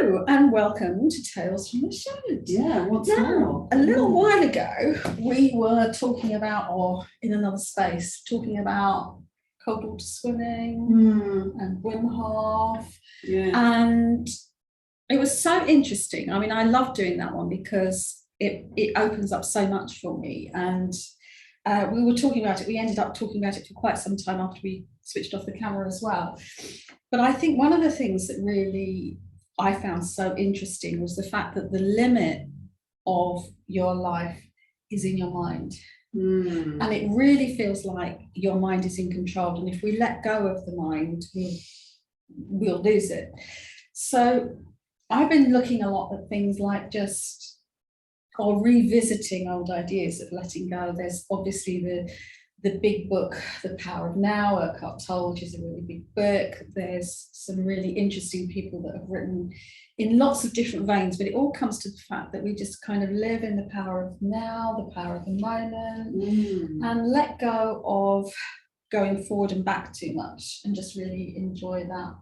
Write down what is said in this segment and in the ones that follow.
Hello and welcome to Tales from the Shed. Yeah, what's Now, more? a little while ago, we were talking about, or in another space, talking about cold water swimming and Wim Hof. Yeah. And it was so interesting. I mean, I love doing that one because it opens up so much for me. And we were talking about it. We ended up talking about it for quite some time after we switched off the camera as well. But I think one of the things that really I found so interesting was the fact that the limit of your life is in your mind. And it really feels like your mind is in control. And if we let go of the mind, we'll lose it. So I've been looking a lot at things like or revisiting old ideas of letting go. There's obviously the big book, The Power of Now, Eckhart Tolle, which is a really big book. There's some really interesting people that have written in lots of different veins, but it all comes to the fact that we just kind of live in the power of now, the power of the moment, and let go of going forward and back too much and just really enjoy that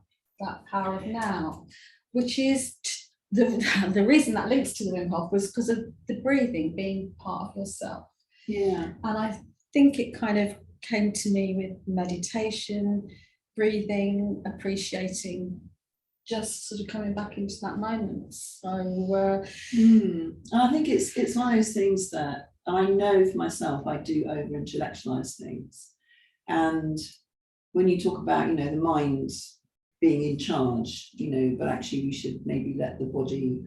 power of now, which is the reason that links to the Wim Hof was because of the breathing being part of yourself. Yeah. And I think it kind of came to me with meditation, breathing, appreciating, just sort of coming back into that moment. So I think it's one of those things that I know for myself, I do over intellectualize things. And when you talk about, the mind being in charge, but actually we should maybe let the body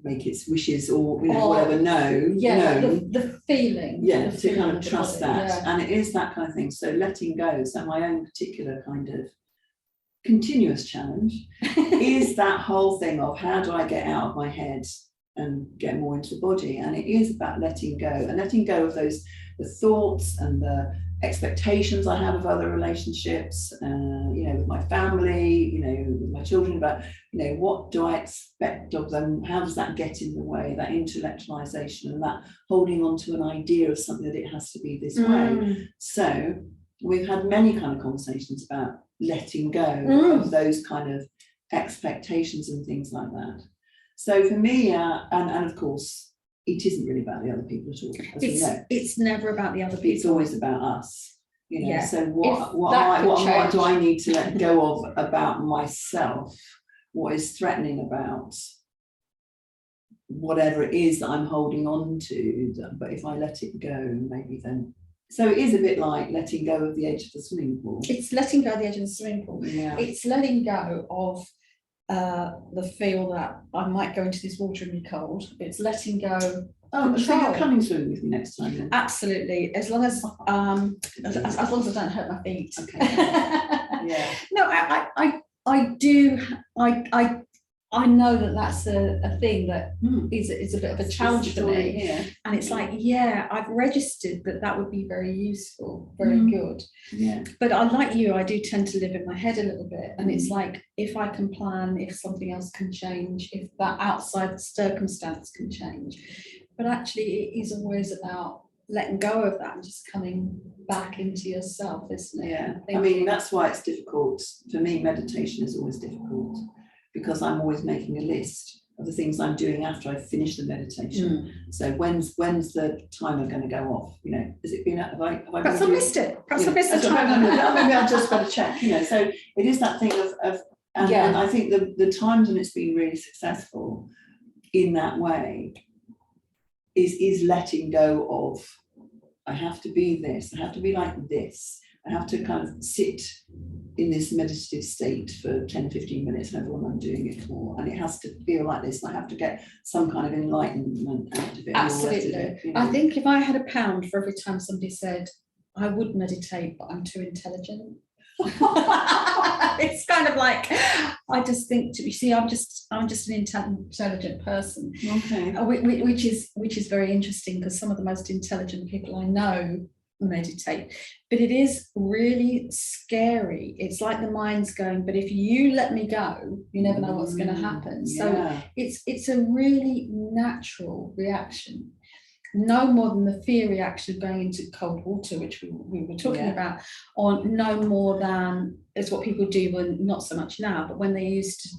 make its wishes or whatever the feeling to kind of trust that. Yeah. And it is that kind of thing. So letting go, so my own particular kind of continuous challenge is that whole thing of how do I get out of my head and get more into the body. And it is about letting go and letting go of the thoughts and the expectations I have of other relationships, with my family, with my children, about, what do I expect of them? How does that get in the way, that intellectualization and that holding on to an idea of something that it has to be this way. So we've had many kind of conversations about letting go of those kind of expectations and things like that. So for me, and of course, it isn't really about the other people at all. It's never about the other people. It's always about us. So what do I need to let go of about myself? What is threatening about whatever it is that I'm holding on to? But if I let it go, maybe then. So it is a bit like letting go of the edge of the swimming pool. It's letting go of the edge of the swimming pool. Yeah. It's letting go of the feel that I might go into this water and be cold. It's letting go. Oh, so you're coming swimming with me next time then? Absolutely, as long as I don't hurt my feet. Okay. Yeah. No, I do. I know that's a thing that is a bit of a challenge for me. Yeah. And it's like, I've registered that would be very useful, very good. Yeah. But I, like you, I do tend to live in my head a little bit. And it's like, if I can plan, if something else can change, if that outside circumstance can change. But actually, it is always about letting go of that and just coming back into yourself, isn't it? Yeah. I mean, that's why it's difficult. For me, meditation is always difficult, because I'm always making a list of the things I'm doing after I've finished the meditation. So when's the timer going to go off? Has it been? Have I Perhaps I missed it. Perhaps I missed the timer. Maybe I'll just better check. So it is that thing of and I think the times when it's been really successful in that way is letting go of, I have to be this, I have to be like this, I have to kind of sit in this meditative state for 10-15 minutes, however long I'm doing it for, and it has to feel like this, and I have to get some kind of enlightenment out of it. Absolutely. I think if I had £1 for every time somebody said, I would meditate, but I'm too intelligent. It's kind of like, I just think, I'm just an intelligent person. Okay. Which is very interesting, because some of the most intelligent people I know meditate, but it is really scary. It's like the mind's going, but if you let me go, you never know what's going to happen. So it's a really natural reaction, no more than the fear reaction of going into cold water, which we were talking about, or no more than it's what people do when, not so much now, but when they used to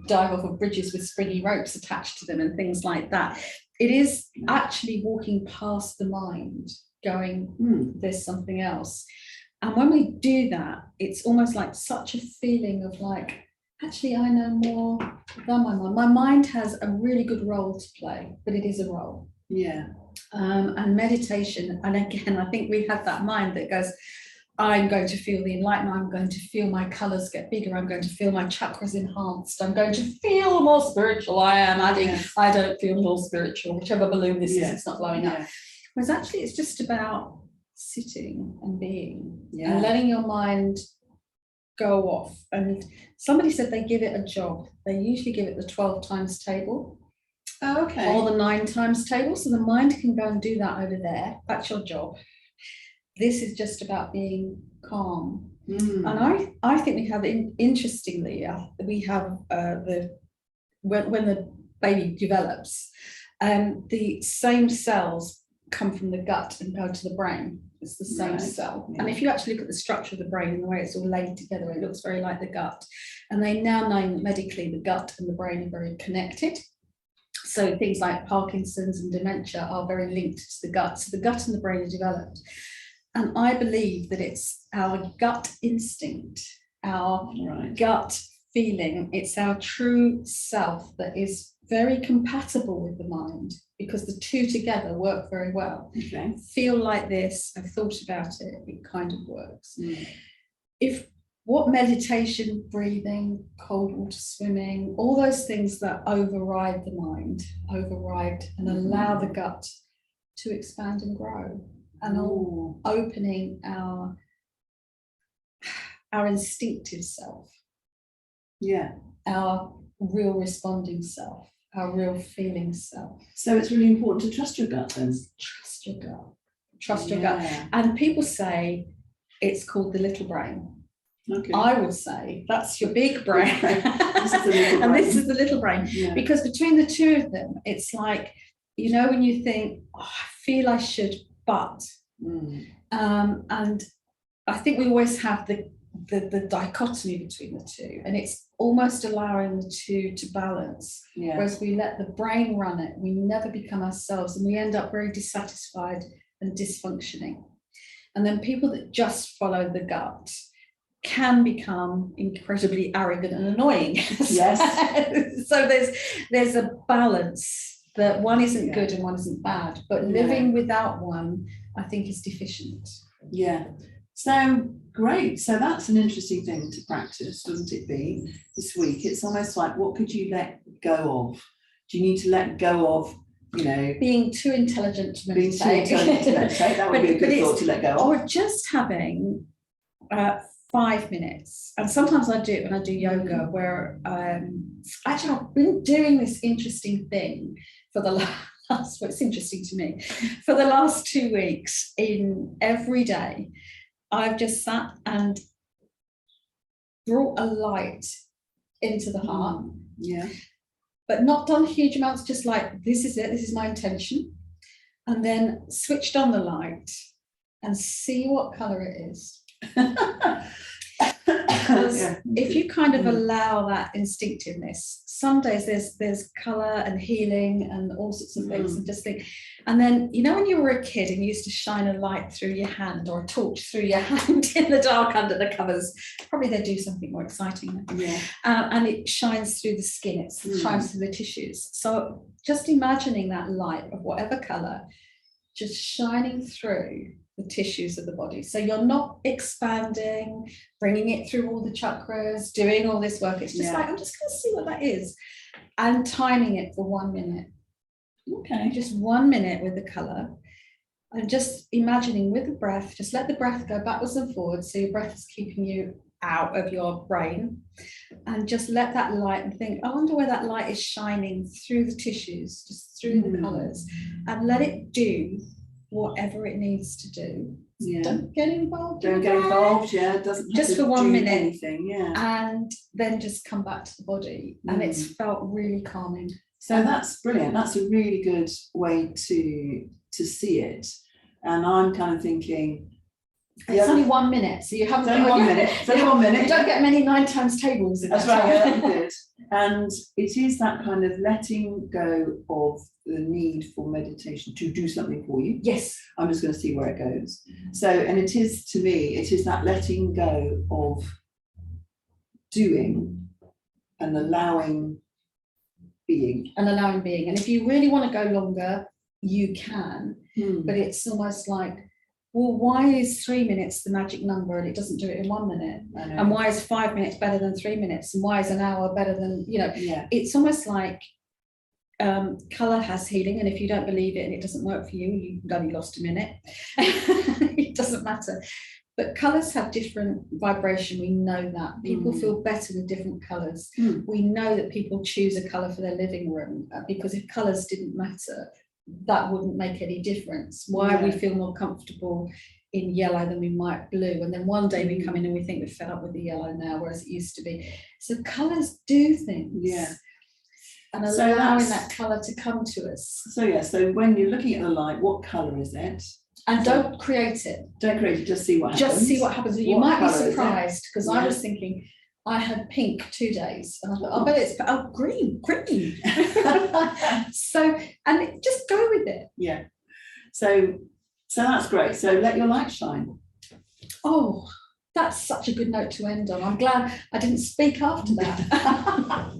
dive off of bridges with springy ropes attached to them and things like that. It is actually walking past the mind, going, there's something else. And when we do that, it's almost like such a feeling of like, actually, I know more than my mind. My mind has a really good role to play, but it is a role. Yeah. And meditation, and again, I think we have that mind that goes, I'm going to feel the enlightenment, I'm going to feel my colours get bigger, I'm going to feel my chakras enhanced, I'm going to feel more spiritual I am adding, I don't feel more spiritual, whichever balloon this is, it's not blowing up. Whereas actually it's just about sitting and being and letting your mind go off. And somebody said they give it a job. They usually give it the 12 times table. Oh, okay. Or the 9 times table. So the mind can go and do that over there. That's your job. This is just about being calm. And I think we have, interestingly, we have when the baby develops, the same cells come from the gut and go to the brain. It's the same cell. And if you actually look at the structure of the brain and the way it's all laid together, it looks very like the gut. And they now know medically the gut and the brain are very connected. So things like Parkinson's and dementia are very linked to the gut. So the gut and the brain are developed. And I believe that it's our gut instinct, our gut feeling, it's our true self that is very compatible with the mind, because the two together work very well. Feel like this, I've thought about it, it kind of works. If what meditation, breathing, cold water swimming, all those things that override the mind, override and allow the gut to expand and grow, and all opening our instinctive self, our real responding self, our real feeling self. So it's really important to trust your gut then. Trust your gut. Trust your gut. And people say it's called the little brain. I would say that's your big brain. This is the little brain. Because between the two of them, it's like, you know, when you think, I feel I should, but. And I think we always have the dichotomy between the two, and it's almost allowing the two to balance. Whereas we let the brain run it, we never become ourselves, and we end up very dissatisfied and dysfunctioning. And then people that just follow the gut can become incredibly arrogant and annoying. So there's a balance, that one isn't good and one isn't bad, but living without one, I think, is deficient. So great. So that's an interesting thing to practice, doesn't it be, this week? It's almost like, what could you let go of? Do you need to let go of, you know, being too intelligent to meditate? That would be a good thought to let go of. Or just having 5 minutes. And sometimes I do it when I do yoga, where actually I've been doing this interesting thing for the last, well, it's interesting to me, for the last 2 weeks. In every day I've just sat and brought a light into the heart, but not done huge amounts, just like, this is it, this is my intention, and then switched on the light and see what color it is. Because if you kind of allow that instinctiveness, some days there's color and healing and all sorts of things, and just think. And then, you know, when you were a kid and you used to shine a light through your hand or a torch through your hand in the dark under the covers, probably they do something more exciting, and it shines through the skin, it shines through the tissues. So just imagining that light of whatever color just shining through the tissues of the body. So you're not expanding, bringing it through all the chakras, doing all this work. It's just like, I'm just going to see what that is, and timing it for 1 minute. Just 1 minute with the color, and just imagining with the breath, just let the breath go backwards and forwards. So your breath is keeping you out of your brain, and just let that light, and think, I wonder where that light is shining through the tissues, just through the colors, and let it do whatever it needs to do. Don't get involved. Don't get involved. It doesn't just for 1 minute. Anything. And then just come back to the body, and it's felt really calming. So that's brilliant. That's a really good way to see it. And I'm kind of thinking, It's only 1 minute, so you haven't It's only 1 minute. It's only 1 minute. You don't get many 9 times tables in That's that right, time. yeah, you did. And it is that kind of letting go of the need for meditation to do something for you. Yes. I'm just going to see where it goes. So, and it is, to me, it is that letting go of doing and allowing being. And allowing being. And if you really want to go longer, you can. But it's almost like, well, why is 3 minutes the magic number and it doesn't do it in 1 minute? And why is 5 minutes better than 3 minutes? And why is an hour better than, it's almost like colour has healing. And if you don't believe it and it doesn't work for you, you've only lost a minute. It doesn't matter. But colours have different vibration. We know that. People feel better with different colours. We know that people choose a colour for their living room because if colours didn't matter, that wouldn't make any difference. Why we feel more comfortable in yellow than we might blue, and then one day we come in and we think we're fed up with the yellow now, whereas it used to be. So colours do things, and allowing that colour to come to us. So when you're looking at the light, what colour is it? And don't create it. Don't create it. Just see what happens. Just see what happens. You might be surprised because I was thinking. I had pink 2 days, and I thought, I bet it's green. So, and just go with it. Yeah. So that's great. So let your light shine. Oh, that's such a good note to end on. I'm glad I didn't speak after that.